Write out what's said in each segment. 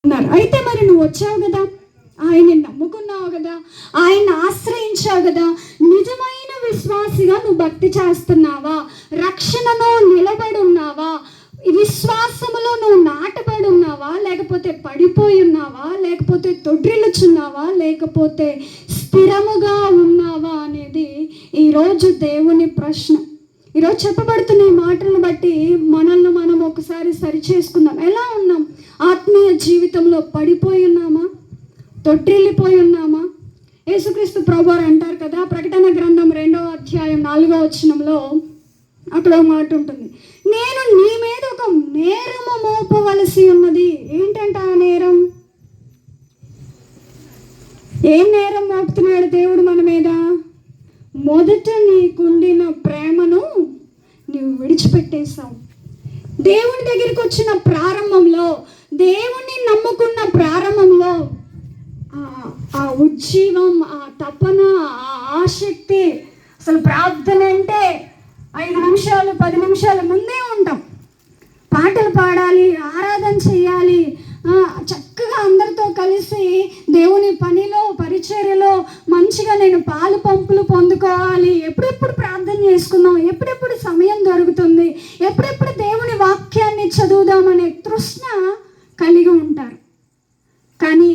అన్నారు. అయితే మరి నువ్వు వచ్చావు కదా, ఆయన్ని నమ్ముకున్నావు కదా, ఆయన్ని ఆశ్రయించావు కదా, నిజమైన విశ్వాసిగా నువ్వు భక్తి చేస్తున్నావా? రక్షణలో నిలబడి ఉన్నావా? విశ్వాసములో నువ్వు నాటబడి ఉన్నావా? లేకపోతే పడిపోయి ఉన్నావా? లేకపోతే తొడ్రిల్లుచున్నావా? లేకపోతే స్థిరముగా ఉన్నావా అనేది ఈరోజు దేవుని ప్రశ్న. ఈరోజు చెప్పబడుతున్న ఈ మాటలను బట్టి మనల్ని మనం ఒకసారి సరి చేసుకుందాం. ఎలా ఉన్నాం? ఆత్మీయ జీవితంలో పడిపోయి ఉన్నామా? తొట్టిల్లిపోయి ఉన్నామా? యేసుక్రీస్తు ప్రభువారు అంటారు కదా, ప్రకటన గ్రంథం 2వ అధ్యాయం 4వ వచనంలో అక్కడ ఒక మాట ఉంటుంది, నేను నీ మీద ఒక నేరము మోపవలసి ఉన్నది. ఏంటంట ఆ నేరం? ఏం నేరం మోపుతున్నాడు దేవుడు మన మీద? మొదట నీకుండిన ప్రేమను నువ్వు విడిచిపెట్టేశావు. దేవుని దగ్గరికి వచ్చిన ప్రారంభంలో, దేవుణ్ణి నమ్ముకున్న ప్రారంభంలో ఆ ఉజ్జీవం, ఆ తపన, ఆ ఆసక్తి, అసలు ప్రార్థన అంటే 5 నిమిషాలు 10 నిమిషాల ముందే ఉంటాం. పాటలు పాడాలి, ఆరాధన చేయాలి, చక్కగా అందరితో కలిసి దేవుని పనిలో పరిచర్యలో మంచిగా నేను పాలు పంపులు పొందుకోవాలి, ఎప్పుడెప్పుడు ప్రార్థన చేసుకుందాం, ఎప్పుడెప్పుడు సమయం దొరుకుతుంది, ఎప్పుడెప్పుడు దేవుని వాక్యాన్ని చదువుదామనే తృష్ణ కలిగి ఉంటారు. కానీ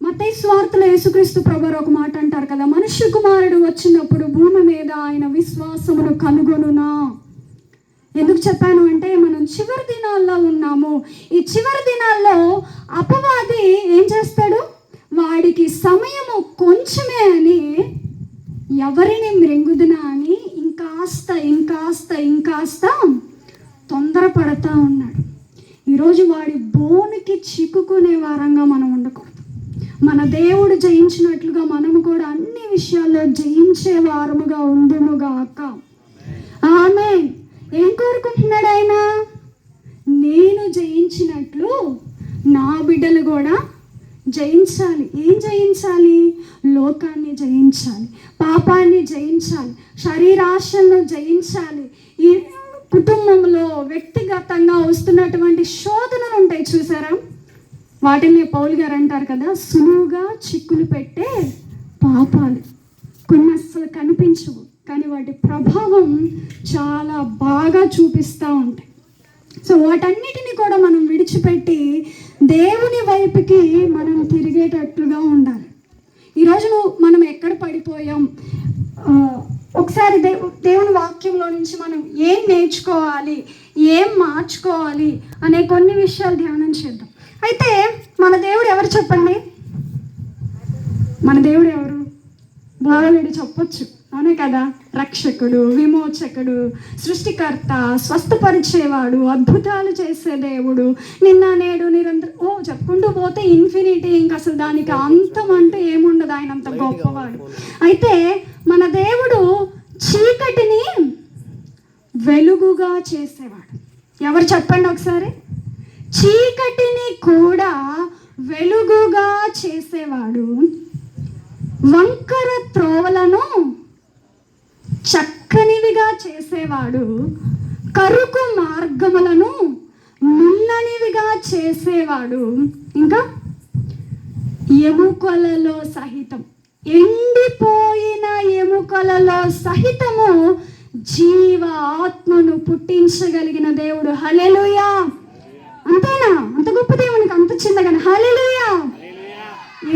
మత్తయి సువార్తలో యేసుక్రీస్తు ప్రభువారు ఒక మాట అంటారు కదా, మనుష్య కుమారుడు వచ్చినప్పుడు భూమి మీద ఆయన విశ్వాసమును కనుగొనునా. ఎందుకు చెప్పాను అంటే, మనం చివరి దినాల్లో ఉన్నాము. ఈ చివరి దినాల్లో అపవాది ఏం చేస్తాడు? వాడికి సమయము కొంచెమే అని, ఎవరిని మృంగుదునా అని ఇంకాస్త ఇంకాస్త ఇంకాస్త తొందరపడతా ఉన్నాడు. ఈరోజు వాడి బోనికి చిక్కుకునే వారంగా మనం ఉండకూడదు. మన దేవుడు జయించినట్లుగా మనము కూడా అన్ని విషయాల్లో జయించే వారముగా ఉండునుగాక. ఆమేన్. ఏం కోరుకుంటున్నాడు ఆయన? నేను జయించినట్లు నా బిడ్డలు కూడా జయించాలి. ఏం జయించాలి? లోకాన్ని జయించాలి, పాపాన్ని జయించాలి, శరీరాశలను జయించాలి. ఈ కుటుంబంలో వ్యక్తిగతంగా వస్తున్నటువంటి శోధనలు ఉంటాయి చూసారా, వాటిని పౌలు గారు అంటారు కదా, సులువుగా చిక్కులు పెట్టే పాపాలు. కొన్ని అస్సలు కనిపించవు, కానీ వాటి ప్రభావం చాలా బాగా చూపిస్తూ ఉంటాయి. సో వాటన్నిటిని కూడా మనం విడిచిపెట్టి దేవుని వైపుకి మనం తిరిగేటట్లుగా ఉండాలి. ఈరోజు మనం ఎక్కడ పడిపోయాం? ఒకసారి దేవుని వాక్యంలో నుంచి మనం ఏం నేర్చుకోవాలి, ఏం మార్చుకోవాలి అనే కొన్ని విషయాలు ధ్యానం చేద్దాం. అయితే మన దేవుడు ఎవరు చెప్పండి? మన దేవుడు ఎవరు? బాలుడు చెప్పొచ్చు, అవునే కదా. రక్షకుడు, విమోచకుడు, సృష్టికర్త, స్వస్థపరిచేవాడు, అద్భుతాలు చేసే దేవుడు, నిన్న నేడు నిరంతరం చెప్పుకుంటూ పోతే ఇన్ఫినిటీ, ఇంకా అసలు దానికి అంతం అంటే ఏముండదు. ఆయన అంత గొప్పవాడు. అయితే మన దేవుడు చీకటిని వెలుగుగా చేసేవాడు. ఎవరు చెప్పండి ఒకసారి? చీకటిని కూడా వెలుగుగా చేసేవాడు, వంకర త్రోవలను చక్కనివిగా చేసేవాడు, కరుకు మార్గములను నున్ననివిగా చేసేవాడు, ఇంకా ఎముకలలో సహితం, ఎండిపోయిన ఎముకలలో సహితము జీవ ఆత్మను పుట్టించగలిగిన దేవుడు. హల్లెలూయా. అంతేనా? అంత గొప్ప దేవునికి అంత చిన్నగానే హల్లెలూయా.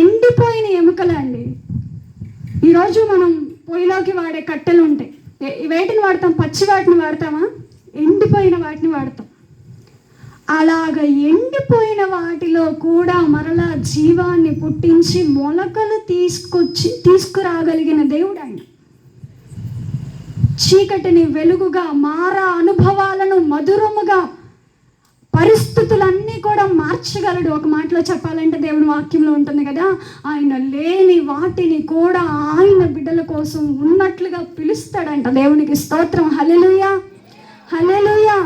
ఎండిపోయిన ఎముకలండి. ఈరోజు మనం పొయ్యిలోకి వాడే కట్టెలు ఉంటాయి, వేటిని వాడతాం? పచ్చి వాటిని వాడతామా? ఎండిపోయిన వాటిని వాడతాం. అలాగ ఎండిపోయిన వాటిలో కూడా మరలా జీవాన్ని పుట్టించి మొలకలు తీసుకురాగలిగిన దేవుడు ఆయన. చీకటిని వెలుగుగా, మారా అనుభవాలను మధురముగా, పరిస్థితులన్నీ కూడా మార్చగలడు. ఒక మాటలో చెప్పాలంటే దేవుని వాక్యంలో ఉంటుంది కదా, ఆయన లేని వాటిని కూడా ఆయన బిడ్డల కోసం ఉన్నట్లుగా పిలుస్తాడంట. దేవునికి స్తోత్రం. హల్లెలూయా, హల్లెలూయా.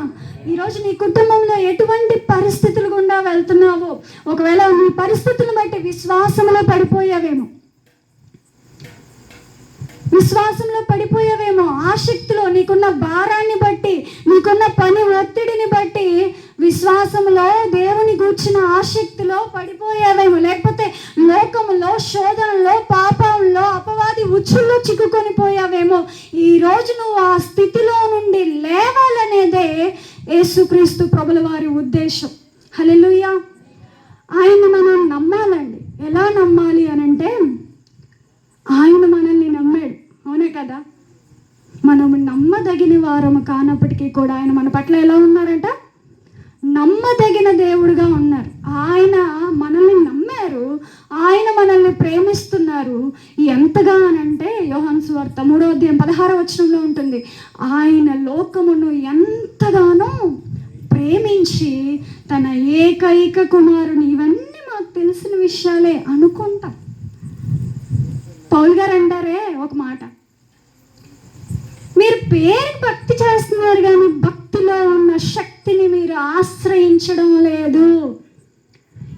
ఈరోజు నీ కుటుంబంలో ఎటువంటి పరిస్థితులు గుండా వెళ్తున్నావో, ఒకవేళ నీ పరిస్థితులను బట్టి విశ్వాసంలో పడిపోయావేమో, విశ్వాసంలో పడిపోయావేమో, ఆసక్తిలో, నీకున్న భారాన్ని బట్టి, నీకున్న పని ఒత్తిడిని బట్టి విశ్వాసంలో దేవుని గూర్చిన ఆసక్తిలో పడిపోయావేమో, లేకపోతే లోకములో, శోధనలో, పాపంలో, అపవాది ఉచ్చుల్లో చిక్కుకొని పోయావేమో. ఈరోజు నువ్వు ఆ స్థితిలో నుండి లేవాలనేదే యేసుక్రీస్తు ప్రభుల వారి ఉద్దేశం. హల్లెలూయా. ఆయన మనం నమ్మాలండి. ఎలా నమ్మాలి అని అంటే, ఆయన మనల్ని నమ్మాడు, అవునే కదా. మనము నమ్మదగిన వారము కానప్పటికీ కూడా ఆయన మన పట్ల ఎలా ఉన్నారంట? నమ్మదగిన దేవుడుగా ఉన్నారు. ఆయన మనల్ని నమ్మారు, ఆయన మనల్ని ప్రేమిస్తున్నారు. ఎంతగా అనంటే యోహాను సువార్త 3:16 ఉంటుంది, ఆయన లోకమును ఎంతగానో ప్రేమించి తన ఏకైక కుమారుని. ఇవన్నీ మాకు తెలిసిన విషయాలే అనుకుంటాం. పౌలు గారు అంటారే ఒక మాట, మీరు పేరుకి భక్తి చేస్తున్నారు కానీ భక్తిలో ఉన్న శక్తిని మీరు ఆశ్రయించడం లేదు.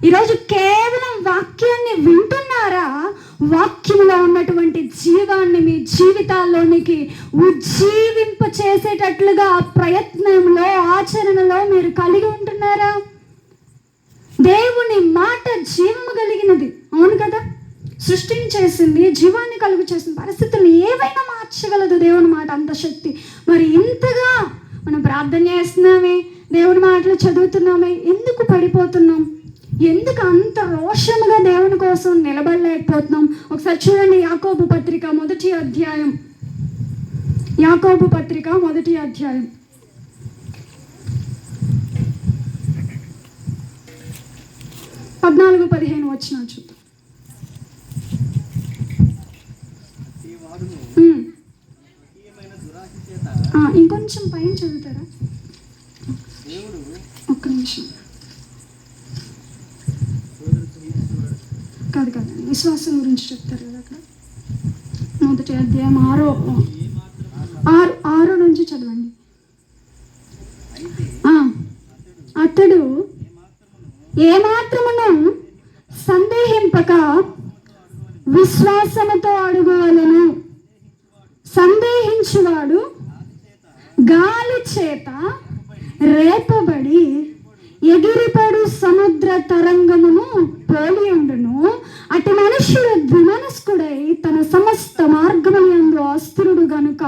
ఈరోజు కేవలం వాక్యాన్ని వింటున్నారా? వాక్యంలో ఉన్నటువంటి జీవాన్ని మీ జీవితాల్లోనికి ఉజ్జీవింప చేసేటట్లుగా ప్రయత్నంలో, ఆచరణలో మీరు కలిగి ఉంటున్నారా? దేవుని మాట జీవము కలిగినది, అవును కదా. సృష్టిని చేసింది, జీవాన్ని కలుగు చేసింది, పరిస్థితులను ఏవైనా మార్చగలదు దేవుని మాట, అంత శక్తి. మరి ఇంతగా మనం ప్రార్థన చేస్తున్నామే, దేవుని మాటలు చదువుతున్నామే, ఎందుకు పడిపోతున్నాం? ఎందుకు అంత రోషముగా దేవుని కోసం నిలబడలేకపోతున్నాం? ఒకసారి చూడండి, యాకోబు పత్రిక 1వ అధ్యాయం. యాకోబు పత్రిక 1వ అధ్యాయం 14-15 వచనాలు చూద్దాం. ఇంకొంచెం పైన చదువుతారా? ఒక్క నిమిషం. కాదు, విశ్వాసం గురించి చెప్తారు కదా అక్కడ. 1వ అధ్యాయం 6 నుంచి చదవండి. అతడు ఏమాత్రమును సందేహింపక విశ్వాసముతో అడుగువలెను. సందేహించువాడు గాలి చేత రేపబడి ఎగిరిపడు సముద్ర తరంగమును పోలి ఉండును. అటు మనుష్యుడు ద్విమనస్కుడై తన సమస్త మార్గములందు అస్థిరుడు గనుక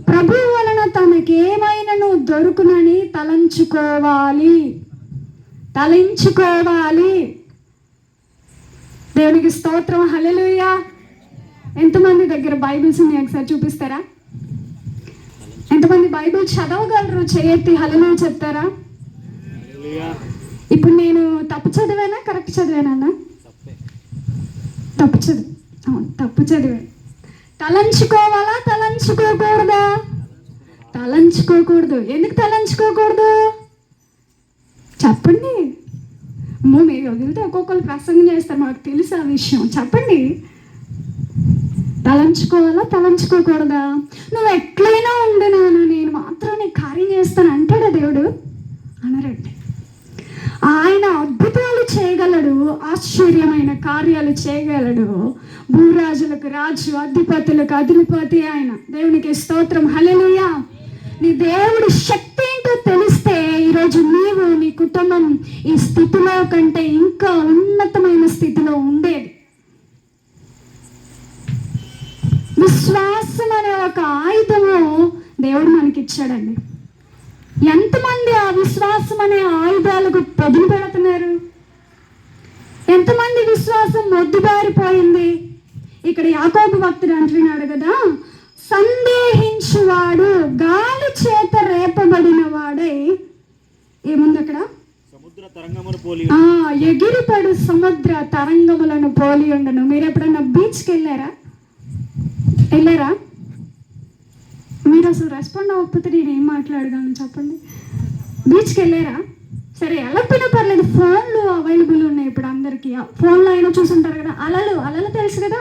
ప్రభు వలన తనకేమైనను దొరుకునని తలంచుకోవాలి. దేవునికి స్తోత్రం. హల్లెలూయా. ఎంతమంది దగ్గర బైబిల్స్ ఉన్నాయి? ఒకసారి చూపిస్తారా? ఎంతమంది బైబిల్ చదవగలరు? చేయెత్తి హల్లెలూయా చెప్తారా? ఇప్పుడు నేను తప్పు చదివానా, కరెక్ట్ చదివానా? తప్పు చదివా. అవును, తప్పు చదివా. తలంచుకోవాలా, తలంచుకోకూడదా? తలంచుకోకూడదు. ఎందుకు తలంచుకోకూడదు చెప్పండి. మీరు వదిలితే ఒక్కొక్కరు ప్రసంగం చేస్తారు, మాకు తెలుసు ఆ విషయం. చెప్పండి, తలంచుకోవాలా, తలంచుకోకూడదా? నువ్వు ఎట్లయినా ఉండు నాన్న, నేను మాత్రం నీ కార్యం చేస్తాను అంటాడా దేవుడు? అనరండి. ఆయన అద్భుతాలు చేయగలడు, ఆశ్చర్యమైన కార్యాలు చేయగలడు. భూరాజులకు రాజు, అధిపతులకు అధిపతి ఆయన. దేవునికి స్తోత్రం. హల్లెలూయా. నీ దేవుడి శక్తి ఏంటో తెలిస్తే ఈరోజు నీవు, నీ కుటుంబం ఈ స్థితిలో కంటే ఇంకా ఉన్నతమైన స్థితిలో ఉండేది. విశ్వాసం అనే ఒక ఆయుధము దేవుడు మనకి ఇచ్చాడండి. ఎంతమంది ఆ విశ్వాసం అనే ఆయుధాలకు పొదులు పెడుతున్నారు? ఎంతమంది విశ్వాసం మొద్దుబారిపోయింది? ఇక్కడ యాకోబు భక్తుడు అంటున్నాడు కదా, సందేహించువాడు గాలి చేత రేపబడిన వాడై ఏముంది అక్కడ? ఎగిరిపడు సముద్ర తరంగములను పోలి ఉండను. మీరు ఎప్పుడన్నా బీచ్కి వెళ్ళారా? మీరు అసలు రెస్పాండ్ అవ్వకపోతే నేను ఏం మాట్లాడగలను చెప్పండి. బీచ్కి వెళ్ళారా? సరే, వెళ్ళకపోయినా పర్లేదు, ఫోన్లు అవైలబుల్ ఉన్నాయి ఇప్పుడు అందరికీ. ఫోన్లో అయినా చూసుంటారు కదా. అలలు తెలుసు కదా,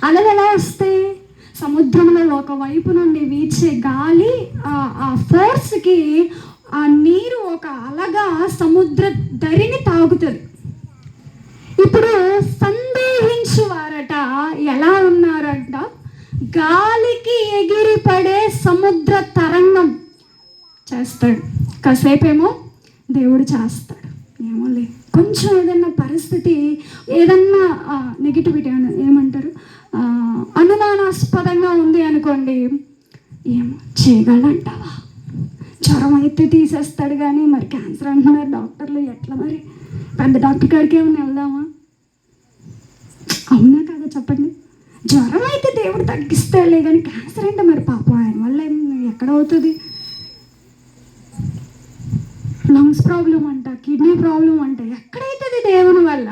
అలలు ఎలా వస్తాయి? సముద్రంలో ఒకవైపు నుండి వీచే గాలి, ఆ ఫోర్స్కి ఆ నీరు ఒక అలగా సముద్ర ధరిని తాగుతుంది. ఇప్పుడు సందేహించువారట ఎలా ఉన్నారంట? గాలికి ఎగిరిపడే సముద్ర తరంగం చేస్తాడు. కాసేపేమో దేవుడు చేస్తాడు. ఏమోలే, కొంచెం ఏదన్నా పరిస్థితి, ఏదన్నా నెగిటివిటీ ఏమంటారు, అనుమానాస్పదంగా ఉంది అనుకోండి, ఏమో చేయగలంటావా? జ్వరం అయితే తీసేస్తాడు, కానీ మరి క్యాన్సర్ అంటున్నారు డాక్టర్లు, ఎట్లా మరి? పెద్ద డాక్టర్ కాడికి ఏమైనా వెళ్దామా? అవునా కదా చెప్పండి? జ్వరం అయితే దేవుడు తగ్గిస్తాడులే, కానీ క్యాన్సర్ అంటే మరి పాపం ఆయన వల్ల ఎక్కడ అవుతుంది? లంగ్స్ ప్రాబ్లం అంట, కిడ్నీ ప్రాబ్లం అంట, ఎక్కడైతుంది దేవుని వల్ల?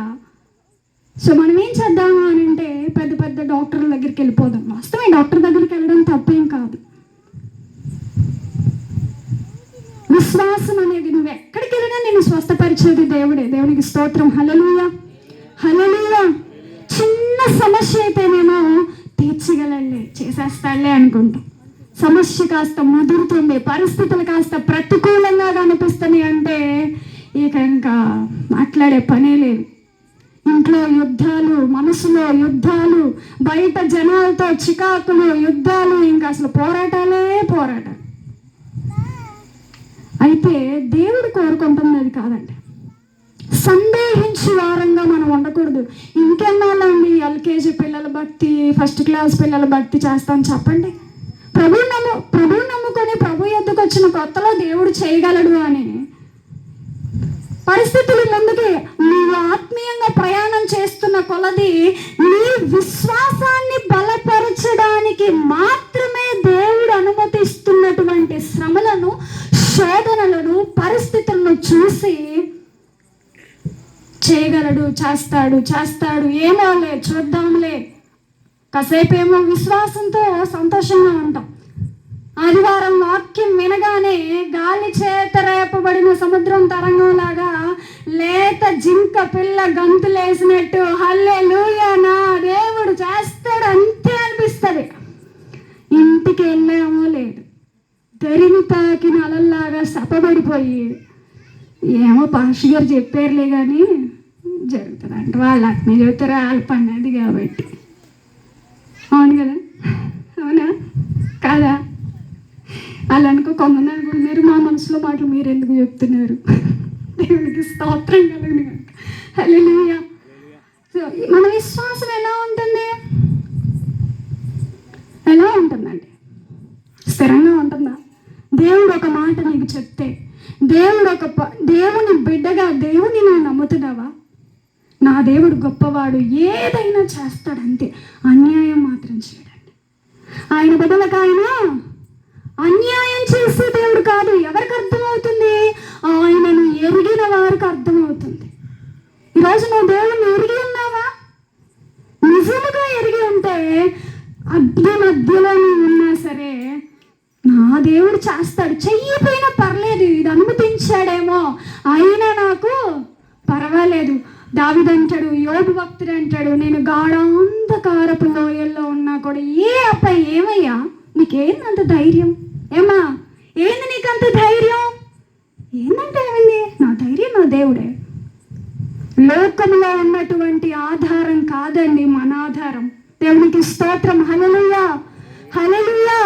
సో మనం ఏం చేద్దాము అని అంటే పెద్ద పెద్ద డాక్టర్ల దగ్గరికి వెళ్ళిపోదాం. వాస్తవమే, డాక్టర్ దగ్గరికి వెళ్ళడం తప్పేం కాదు. విశ్వాసం అనేది నువ్వు ఎక్కడికి వెళ్ళినా నేను స్వస్థపరిచేది దేవుడే. దేవునికి స్తోత్రం. హల్లెలూయా, హల్లెలూయా. చిన్న సమస్య అయితేనేమో తీర్చగలలే, చేసేస్తాడులే అనుకుంటాం. సమస్య కాస్త ముదురుతుంది, పరిస్థితులు కాస్త ప్రతికూలంగా కనిపిస్తున్నాయి అంటే ఇక ఇంకా మాట్లాడే పనే లేదు. ఇంట్లో యుద్ధాలు, మనసులో యుద్ధాలు, బయట జనాలతో చికాకులు, యుద్ధాలు, ఇంకా అసలు పోరాటాలే పోరాటాలు. అయితే దేవుడు కోరుకుంటుంది అది కాదండి. సందేహించే వారంగా మనం ఉండకూడదు. ఇంకెన్నాళ్ళండి ఎల్కేజీ పిల్లల భక్తి, ఫస్ట్ క్లాస్ పిల్లల భక్తి చేస్తాను చెప్పండి? ప్రభువు నమ్ముకొని ప్రభు యొద్దకు వచ్చిన కొత్తలో దేవుడు చేయగలడు అని పరిస్థితులు ముందుకి నీవు ఆత్మీయంగా ప్రయాణం చేస్తున్న కొలది నీ విశ్వాసాన్ని బలపరచడానికి మాత్రమే దేవుడు అనుమతిస్తున్నటువంటి శ్రమలను, శోధనలను, పరిస్థితులను చూసి చేయగలడు, చేస్తాడు, ఏమోలే చూద్దాంలే. కాసేపేమో విశ్వాసంతో సంతోషంగా ఉంటాం. ఆదివారం వాక్యం వినగానే గాలి చేత రేపబడిన సముద్రం తరంగంలాగా లేత జింక పిల్ల గంతులేసినట్టు హల్లెలూయా నా దేవుడు చేస్తాడు అంతే అనిపిస్తుంది. ఇంటికి వెళ్ళామో లేదు, తెరిమి తాకిన అలల్లాగా సపబడిపోయి ఏమో పాషి గారు చెప్పారులే కానీ జరుగుతుంది అంటే వాళ్ళు అట్నే చెబుతారు, వాళ్ళ పని అది కాబట్టి. అవును కదా, అవునా కాదా? అలా అనుకో, కొంతమంది అనుకుంటున్నారు మా మనసులో మాటలు మీరు ఎందుకు చెప్తున్నారు. దేవునికి స్తోత్రం కలుగును గాక. హల్లెలూయా. సో మన విశ్వాసం ఎలా ఉంటుందండి? స్థిరంగా ఉంటుందా? దేవుడు ఒక మాట నీకు చెప్తే, దేవుని బిడ్డగా దేవుని నువ్వు నమ్ముతున్నావా? నా దేవుడు గొప్పవాడు, ఏదైనా చేస్తాడంతే, అన్యాయం మాత్రం చేయడండి. ఆయన బిడ్డలకు ఆయన అన్యాయం చేసే దేవుడు కాదు. ఎవరికి అర్థమవుతుంది? ఆయనను ఎరిగిన వారికి అర్థమవుతుంది. ఈరోజు నువ్వు దేవుని ఎరిగి ఉన్నావా? నిజముగా ఎరిగి ఉంటే అగ్ని మధ్యలో నువ్వు ఉన్నా సరే నా దేవుడు చేస్తాడు, చెయ్యిపోయినా పర్లేదు, ఇది అనుమతించాడేమో అయినా నాకు పర్వాలేదు. దావీదు అంటాడు, యోబు భక్తుడు అంటాడు, నేను గాఢాంధకారపు లోయల్లో ఉన్నా కూడా ఏమయ్యా నీకేందంత ధైర్యం? ఏమా ఏంది నీకంత ధైర్యం? ఏందంటే ఏమైంది? నా ధైర్యం నా దేవుడే. లోకంలో ఉన్నటువంటి ఆధారం కాదండి మన ఆధారం. దేవునికి స్తోత్రం. హల్లెలూయా, హల్లెలూయా.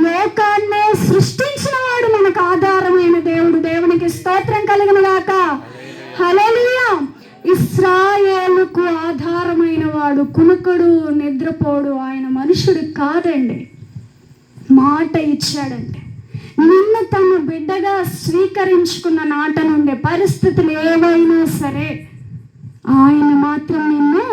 లోకాన్నే సృష్టించిన వాడు మనకు ఆధారమైన దేవుడు. దేవునికి స్తోత్రం కలుగును గాక. హల్లెలూయా. ఇశ్రాయేలుకు ఆధారమైన వాడు కునుకడు, నిద్రపోడు, ఆయన మనుషుడు కాదండి. మాట ఇచ్చాడంటే నిన్ను తన బిడ్డగా స్వీకరించుకున్న నాట నుండి పరిస్థితులు ఏవైనా సరే ఆయన మాత్రం నిన్ను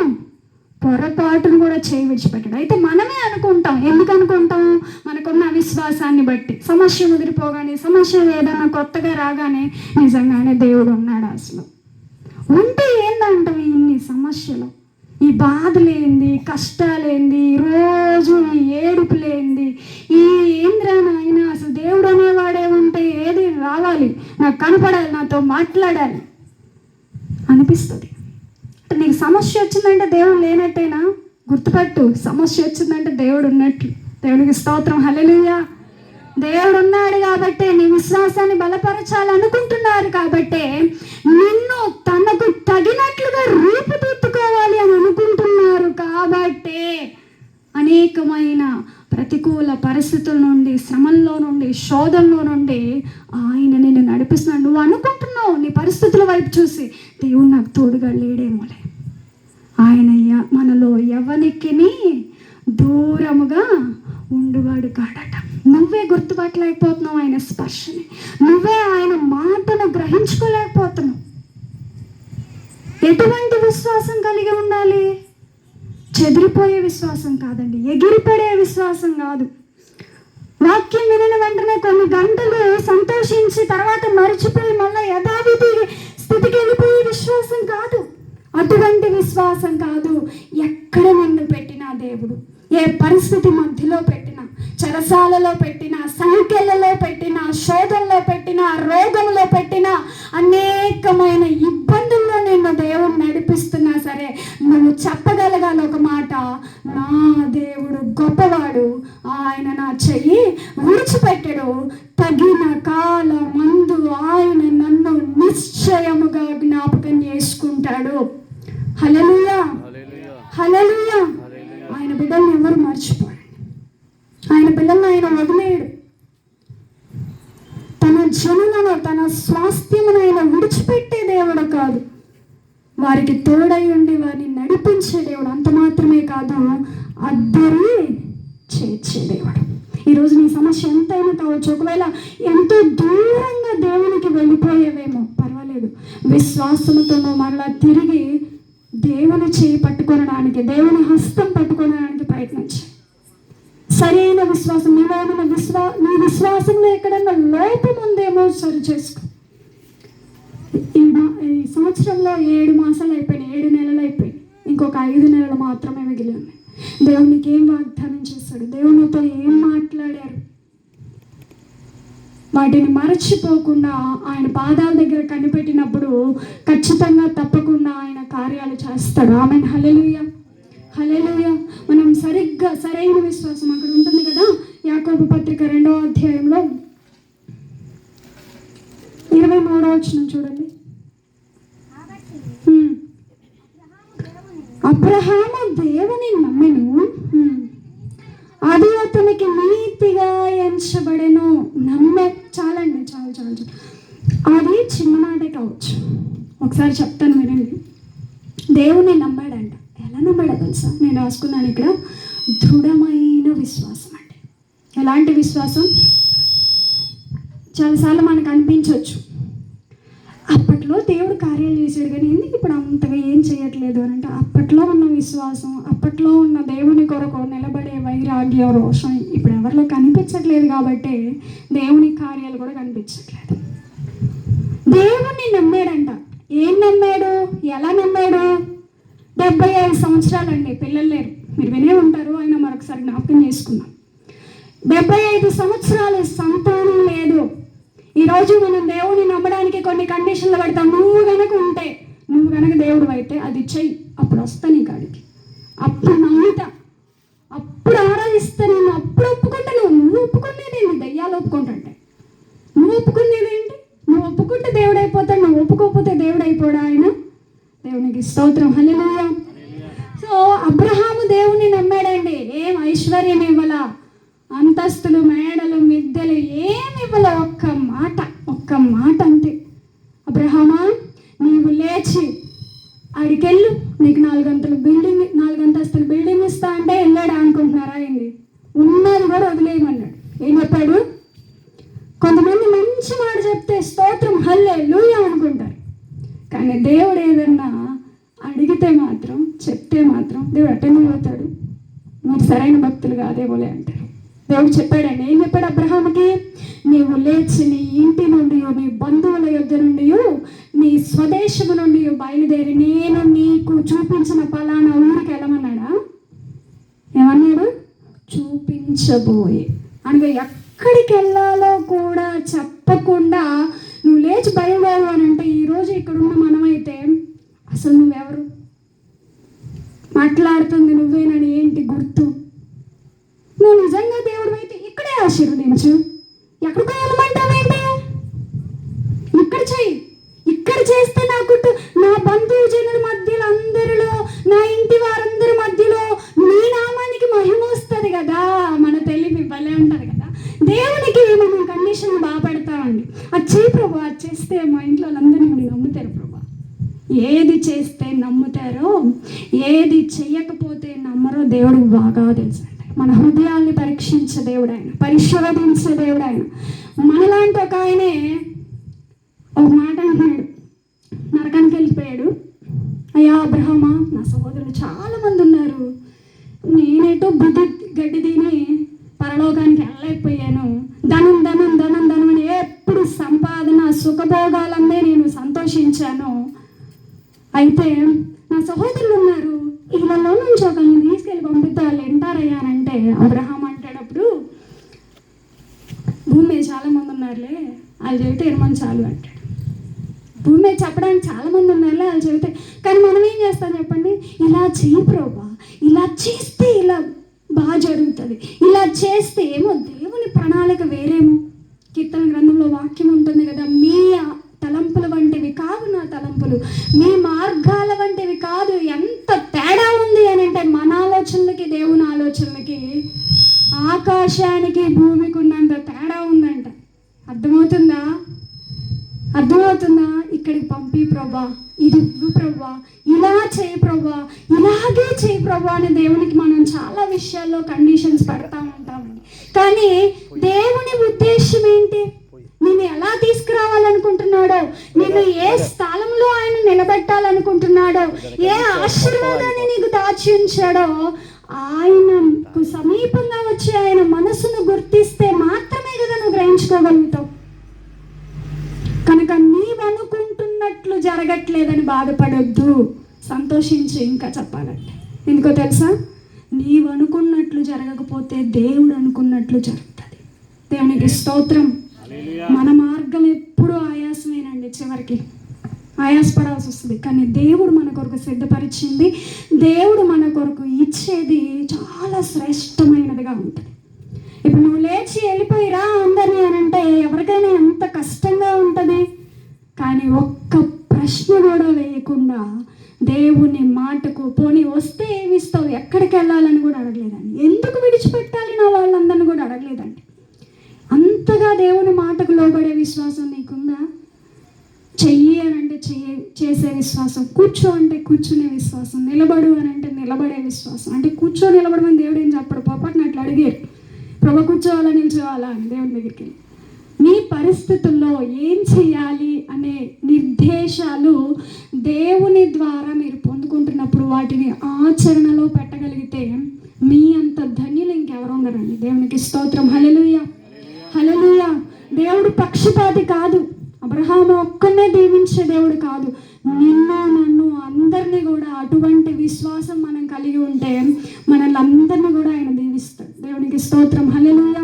పొరపాటును కూడా చేయి విడిచిపెట్టాడు. అయితే మనమే అనుకుంటాం. ఎందుకు అనుకుంటాం? మనకున్న అవిశ్వాసాన్ని బట్టి. సమస్య ముదిరిపోగానే, సమస్య ఏదైనా కొత్తగా రాగానే నిజంగానే దేవుడు ఉన్నాడు అసలు ఉంటే ఏందంటాం? ఇన్ని సమస్యలు, ఈ బాధలేంది, కష్టాలేంది, రోజు ఈ ఏడుపులేంది, ఈ ఏంద్రానైనా అసలు దేవుడు అనేవాడే ఉంటే ఏది రావాలి, నాకు కనపడాలి, నాతో మాట్లాడాలి అనిపిస్తుంది. అంటే నీకు సమస్య వచ్చిందంటే దేవుడు లేనట్టేనా? గుర్తుపట్టు, సమస్య వచ్చిందంటే దేవుడు ఉన్నట్టు. దేవునికి స్తోత్రం. హల్లెలూయా. దేవుడు ఉన్నాడు కాబట్టే నీ విశ్వాసాన్ని బలపరచాలనుకుంటున్నారు కాబట్టే నిన్ను తనకు తగినట్లుగా రూపుదిద్దుకోవాలి అని అనుకుంటున్నారు కాబట్టే అనేకమైన శోధనలో నుండి ఆయన నిన్ను నడిపిస్తున్నాడు. నువ్వు అనుకుంటున్నావు నీ పరిస్థితుల వైపు చూసి, దేవుడు నాకు తోడుగా లేడేమోలే. ఆయన మనలో ఎవరికి దూరముగా ఉండువాడు కాడట. నువ్వే గుర్తుపట్టలేకపోతున్నావు ఆయన స్పర్శని, నువ్వే ఆయన మాటను గ్రహించుకోలేకపోతున్నావు. ఎటువంటి విశ్వాసం కలిగి ఉండాలి? చెదిరిపోయే విశ్వాసం కాదండి, ఎగిరిపడే విశ్వాసం కాదు. వాక్యం వినిన వెంటనే కొన్ని గంటలు సంతోషించి తర్వాత మర్చిపోయి మళ్ళీ యథావిధి స్థితికి వెళ్ళిపోయే విశ్వాసం కాదు. అటువంటి విశ్వాసం కాదు. ఎక్కడ నిన్ను పెట్టినా దేవుడు, ఏ పరిస్థితి మధ్యలో పెట్టినా, చెరసాలలో పెట్టినా, సంఖ్యలలో పెట్టినా, శోధనలో పెట్టినా, రోగంలో పెట్టినా, అనేకమైన ఇబ్బందుల్లో నిన్ను దేవుడు నడిపిస్తున్నా సరే నువ్వు చెప్పగలగాలి ఒక మాట, నా దేవుడు గొప్పవాడు, ఆయన నా చెయ్యి విడిచిపెట్టడు, తగిన కాలమందు ఆయన నన్ను నిశ్చయముగా జ్ఞాపకం చేసుకుంటాడు. హల్లెలూయా, హల్లెలూయా. ఆయన బిడ్డల్ని ఎవరు మర్చిపోయాడు, ఆయన పిల్లల్ని ఆయన వదిలేడు. తన జనులను, తన స్వాస్థ్యమును ఆయన విడిచిపెట్టే దేవుడు కాదు, వారికి తోడై ఉండి వారిని నడిపించే దేవుడు. అంత మాత్రమే కాదు, అద్దరి చేర్చే దేవుడు. ఈరోజు నీ సమస్య ఎంతైనా కావచ్చు, ఒకవేళ ఎంతో దూరంగా దేవునికి వెళ్ళిపోయేవేమో పర్వాలేదు, విశ్వాసంతో మరలా తిరిగి దేవుని చేయి పట్టుకొనడానికి, దేవుని హస్తం పట్టుకోవడానికి ప్రయత్నించు. సరైన విశ్వాసం, నీ విశ్వాసంలో ఎక్కడన్నా లోపం ఉందేమో సరి చేసుకో. ఈ సంవత్సరంలో 7 మాసాలు అయిపోయినాయి, 7 నెలలు అయిపోయినాయి, ఇంకొక 5 నెలలు మాత్రమే మిగిలి ఉన్నాయి. దేవునికి ఏం వాగ్దానం చేశాడు, దేవునితో ఏం మాట్లాడారు, వాటిని మరచిపోకుండా ఆయన పాదాల దగ్గర కనిపెట్టినప్పుడు ఖచ్చితంగా తప్పకుండా ఆయన కార్యాలు చేస్తాడు. ఆమేన్, హల్లెలూయా, హల్లెలూయా. మనం సరైన విశ్వాసం అక్కడ ఉంటుంది కదా, యాకోబు పత్రిక 2వ అధ్యాయంలో 23వ వచనం చూడండి. అబ్రహాము దేవుని నమ్మెను, అది అతనికి నీతిగా ఎంచబడెను. చాలండి, చాలు. అది చిన్ననాటే కావచ్చు, ఒకసారి చెప్తాను వినండి. దేవుని నమ్మాడంట. ఎలా నమ్మాడో తెలుసా? నేను రాసుకున్నాను ఇక్కడ, దృఢమైన విశ్వాసం అండి. ఎలాంటి విశ్వాసం? చాలాసార్లు మనకు అనిపించవచ్చు, అప్పట్లో దేవుడు కార్యాలు చేశాడు కానీ ఎందుకు ఇప్పుడు అంతగా ఏం చేయట్లేదు అని. అంటే అప్పట్లో ఉన్న విశ్వాసం, అప్పట్లో ఉన్న దేవుని కొరకు నిలబడే వైరాగ్యం, రోషం ఇప్పుడు ఎవరిలో కనిపించట్లేదు కాబట్టి దేవుని కార్యాలు కూడా కనిపించట్లేదు. దేవుణ్ణి నమ్మాడంట. ఏం నమ్మాడు? ఎలా నమ్మాడు? 75 సంవత్సరాలండి, పిల్లలు లేరు, మీరు వినే ఉంటారు, ఆయన మరొకసారి జ్ఞాపకం చేసుకున్నాం. 75 సంవత్సరాలు సంతానం లేదు. ఈరోజు మనం దేవుని నమ్మడానికి కొన్ని కండిషన్లు పెడతాం. నువ్వు గనక దేవుడు అయితే అది చెయ్యి, అప్పుడు వస్తా నీ కాడికి, అప్పుడు నమ్ముతా, అప్పుడు ఆరాధిస్తా, నేను అప్పుడు ఒప్పుకుంటాను. నువ్వు ఒప్పుకునేదేంటి? దయ్యాలు ఒప్పుకుంటుంటే నువ్వు ఒప్పుకునేదేంటి? నువ్వు ఒప్పుకుంటే దేవుడు అయిపోతాడు, నువ్వు ఒప్పుకోకపోతే దేవుడు అయిపోడా ఆయన? దేవునికి స్తోత్రం, హల్లెలూయా. సో అబ్రహాము దేవుని నమ్మాడండి. ఏం ఐశ్వర్యం ఇవ్వాల, అంతస్తులు, మేడలు, మిద్దెలు ఏమి ఇవ్వాల, ఒక్క మాట అంతే. అబ్రహామా, నీవు లేచి అడికెళ్ళు, నీకు 4 అంతస్తుల బిల్డింగ్ ఇస్తా అంటే వెళ్ళాడు అనుకుంటున్నారా? ఏంటి, ఉన్నది కూడా వదిలేయమన్నాడు. ఏం చెప్పాడు? కొంతమంది మంచి మాట చెప్తే స్తోత్రం, హల్లెలూయా అనుకుంటారు, కానీ దేవుడు ఏదన్నా అడిగితే మాత్రం, చెప్తే మాత్రం దేవుడు అటెండ్ అవుతాడు. మీరు సరైన భక్తులు కాదేమోలే అంటారు. దేవుడు చెప్పాడండి. ఏం చెప్పాడు అబ్రహాముకి? నీవు లేచి నీ ఇంటి నుండి, నీ బంధువుల యొద్ద నుండి, నీ స్వదేశము నుండి బయలుదేరి నేను నీకు చూపించిన పలానా ఊరికి వెళ్ళమన్నాడా? ఏమన్నాడు? చూపించబోయే. అనగా ఎక్కడికి వెళ్ళాలో కూడా చెప్పకుండా నువ్వు లేచి బయలుదేరు అని అంటే, ఈరోజు ఇక్కడున్న మనమైతే అసలు నువ్వెవరు? మాట్లాడుతుంది నువ్వేనని ఏంటి గుర్తు? నువ్వు నిజంగా దేవుడు అయితే ఇక్కడే ఆశీర్వదించు, ఎక్కడికి వెళ్ళమంటావేంటి? ఇక్కడ చెయ్యి. ఇక్కడ చేస్తే నా బంధుజనుల మధ్యలో, అందరిలో, నా ఇంటి వారందరి మధ్యలో నీ నామానికి మహిమ వస్తుంది కదా. మన తెలివి భలే ఉంటుంది కదా. దేవునికి మనం చేస్తే నమ్ముతారో, ఏది చెయ్యకపోతే నమ్మరో దేవుడికి బాగా తెలుసు. మన హృదయాల్ని పరీక్షించే దేవుడు ఆయన, పరిశోధించే దేవుడు ఆయన. మనలాంటి ఒక ఆయనే ఒక మాట అంటున్నాడు, నరకానికి వెళ్ళిపోయాడు. అయ్యా అబ్రహామా, నా సహోదరులు చాలామంది ఉన్నారు, నేనేటో బుద్ధి గడ్డి తిని పరలోకానికి వెళ్ళలేకపోయాను. ధనం ధనం ధనం ధనం అని ఎప్పుడు సంపాదన సుఖభోగాలన్నే నేను సంతోషించాను. అయితే నా సహోదరులు ఉన్నారు, ఇళ్ళలో నుంచి ఒకరిని తీసుకెళ్ళి పంపితే వాళ్ళు వింటారయ్యానంటే అబ్రహాం అంటాడప్పుడు, భూమి మీద చాలామంది ఉన్నారులే, వాళ్ళు చెబితే ఇరమని చాలు అంటాడు. భూమి మీద చెప్పడానికి చాలామంది ఉన్నారులే, వాళ్ళు చెబితే. కానీ మనం ఏం చేస్తాం చెప్పండి, ఇలా చెయ్యి ప్రభా, ఇలా చేస్తే ఇలా బాగా జరుగుతుంది, ఇలా చేస్తే ఏమో దేవుని ప్రణాళిక వేరేమో. కీర్తన గ్రంథంలో వాక్యం ఉంటుంది కదా, మీ తలంపుల వంటివి కాదు నా తలంపులు, మీ మార్గాల వంటివి కాదు. ఎంత తేడా ఉంది అని అంటే మన ఆలోచనలకి దేవుని ఆలోచనలకి, ఆకాశానికి భూమికి ఉన్నంత తేడా ఉందంట. అర్థమవుతుందా? ఇక్కడికి పంపి ప్రభా, ఇది ఇవ్వు ప్రభా, ఇలా చేయి ప్రభా, ఇలాగే చేయి ప్రభా అని దేవునికి మనం చాలా విషయాల్లో కండిషన్స్ పెడతా ఉంటామండి. కానీ దేవుని ఉద్దేశం ఏంటి? నిన్ను ఎలా తీసుకురావాలనుకుంటున్నాడో, నిన్ను ఏ స్థలంలో ఆయన నిలబెట్టాలనుకుంటున్నాడో, ఏ ఆశీర్వాదాన్ని నీకు దాచి ఉంచాడో, ఆయనకు సమీపంగా వచ్చి ఆయన మనసును గుర్తిస్తే మాత్రమే కదా నువ్వు గ్రహించుకోగలుగుతావు. కనుక నీవు అనుకుంటున్నట్లు జరగట్లేదని బాధపడొద్దు, సంతోషించి. ఇంకా చెప్పాలంటే ఎందుకో తెలుసా, నీవు అనుకున్నట్లు జరగకపోతే దేవుడు అనుకున్నట్లు జరుగుతుంది. దేవునికి స్తోత్రం. మన మార్గం ఎప్పుడూ ఆయాసమేనండి, చివరికి ఆయాసపడాల్సి వస్తుంది. కానీ దేవుడు మన కొరకు సిద్ధపరిచింది, దేవుడు మన కొరకు ఇచ్చేది చాలా శ్రేష్టమైనదిగా ఉంటుంది. ఇప్పుడు నువ్వు లేచి వెళ్ళిపోయిరా అందరినీ అని అంటే ఎవరికైనా ఎంత కష్టంగా ఉంటుంది. కానీ ఒక్క ప్రశ్న కూడా వేయకుండా దేవుని మాటకు పోనీ వస్తే ఏమి ఇస్తావు, ఎక్కడికి వెళ్ళాలని కూడా అడగలేదండి, ఎందుకు విడిచిపెట్టాలి నా వాళ్ళందరినీ కూడా అడగలేదండి. అంతగా దేవుని మాటకు లోబడే విశ్వాసం నీకుందా? చెయ్యి అని అంటే చేసే విశ్వాసం, కూర్చో అంటే కూర్చునే విశ్వాసం, నిలబడు అని అంటే నిలబడే విశ్వాసం. అంటే కూర్చో నిలబడమని దేవుడు ఏం చెప్పడు, పొరపాటున అట్లా అడిగారు, ప్రభు కూర్చోవాలా నిల్చోవాలా అని దేవుని దగ్గరికి. మీ పరిస్థితుల్లో ఏం చేయాలి అనే నిర్దేశాలు దేవుని ద్వారా మీరు పొందుకుంటున్నప్పుడు వాటిని ఆచరణలో పెట్టగలిగితే మీ అంత ధన్యులు ఇంకెవరు ఉండరండి. దేవునికి స్తోత్రం. హల్లెలూయా, హల్లెలూయా. దేవుడు పక్షపాతి కాదు, అబ్రహాము ఒక్కనే దీవించే దేవుడు కాదు. నిన్ను నన్ను అందరినీ కూడా అటువంటి విశ్వాసం మనం కలిగి ఉంటే మనల్ని అందరినీ కూడా ఆయన దీవిస్తాడు. దేవునికి స్తోత్రం. హల్లెలూయా.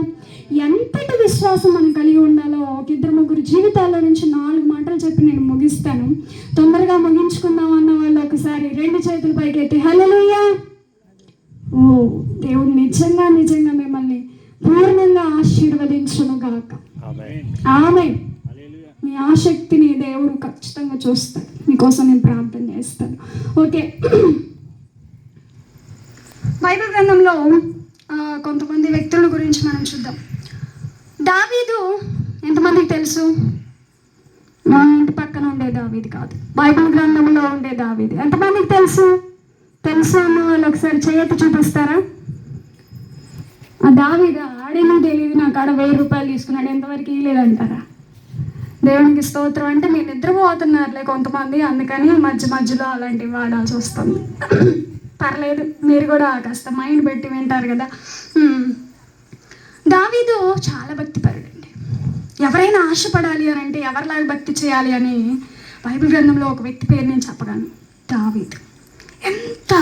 ఎంతటి విశ్వాసం మనం కలిగి ఉండాలో ఒక ఇద్దరు ముగ్గురు జీవితాల్లో నుంచి 4 మాటలు చెప్పి నేను ముగిస్తాను. తొందరగా ముగించుకుందాం అన్న వాళ్ళు ఒకసారి 2 చేతుల పైకి ఎత్తి హల్లెలూయా. ఓ దేవుడు నిజంగా నిజంగా మిమ్మల్ని పూర్ణంగా ఆశీర్వదించును గాక. ఆమేన్. మీ ఆసక్తిని దేవుడు ఖచ్చితంగా చూస్తాడు. మీకోసం నేను ప్రార్థన చేస్తాను. ఓకే, బైబిల్ గ్రంథంలో కొంతమంది వ్యక్తుల గురించి మనం చూద్దాం. దావీదు ఎంతమందికి తెలుసు? మా ఇంటి పక్కన ఉండే దావీదు కాదు, బైబిల్ గ్రంథంలో ఉండే దావీదు. ఎంతమందికి తెలుసు? తెలుసు అన్న వాళ్ళు ఒకసారి చేయతి చూపిస్తారా? ఆ దావీదు ఆడేమో తెలియదు, నా కాడ 1000 రూపాయలు తీసుకున్నాడు, ఎంతవరకు ఇవ్వలేదంటారా? దేవునికి స్తోత్రం. అంటే మీరు నిద్రపోతున్నారులే కొంతమంది, అందుకని మధ్యలో అలాంటివి వాడాల్సి వస్తుంది. పర్లేదు, మీరు కూడా కాస్త మైండ్ పెట్టి వింటారు కదా. దావీదు చాలా భక్తిపరుడండి. ఎవరైనా ఆశపడాలి అని అంటే ఎవరిలాగా భక్తి చేయాలి అని బైబిల్ గ్రంథంలో ఒక వ్యక్తి పేరు నేను చెప్పగలను, దావీదు. ఎంత